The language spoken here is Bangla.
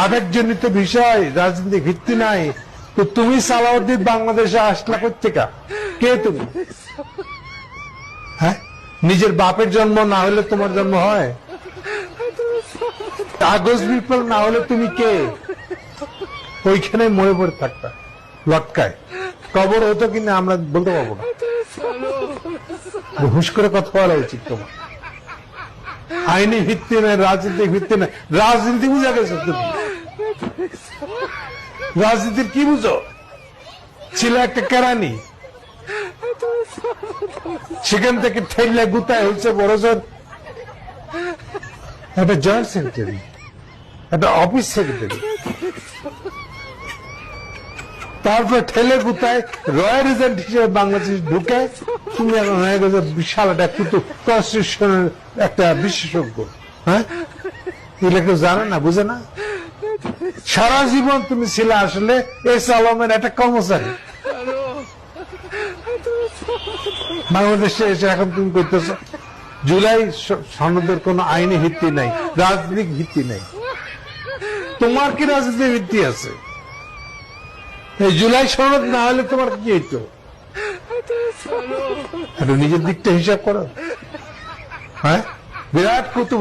আবেগজনিত বিষয়, রাজনীতি ভিত্তি নাই। তো তুমি সালাউদ্দিন বাংলাদেশে আসলা কোথেকে? কে তুমি? হ্যাঁ, নিজের বাপের জন্ম না হলে তোমার জন্ম হয়? কাগজ বিপ্লব না হলে তুমি কে? ওইখানে মরে পড়ে থাকতা লটকায়। কবর হতো কিনা আমরা বলতে পারবো না। হুশ করে কথা বলা উচিত তোমার। আইনি ভিত্তি নেই, রাজনীতিক ভিত্তি নেই। রাজনীতি বুঝা গেছো তুমি? রাজনীতির কি বুঝো? ছিল একটা কেরানি, সেখান থেকে ঠেলে গুতায় হচ্ছে বড়জোর একটা জয়েন্ট সেক্রেটারি, একটা অফিস সেক্রেটারি, তারপর ঠেলে গুতায় রয়্যাল এজেন্ট হিসেবে বাংলাদেশ ঢুকে তুমি এখন হয়ে গেছে বিশাল একটা কুতুব, কনস্টিটিউশনের একটা বিশেষজ্ঞ। হ্যাঁ, এগুলো কেউ জানে না, বুঝে না। সারা জীবন তুমি ছিলে আসলে এস আলমের একটা কর্মচারী। বাংলাদেশে এসে এখন তুমি করতেছ জুলাই সনদের কোন আইনি ভিত্তি নাই, রাজনৈতিক ভিত্তি নাই। তোমার কি রাজনৈতিক ভিত্তি আছে? এই জুলাই সনদ না হলে তোমার কি হইতো? নিজের দিকটা হিসাব করো। হ্যাঁ, বিরাট কুতুব।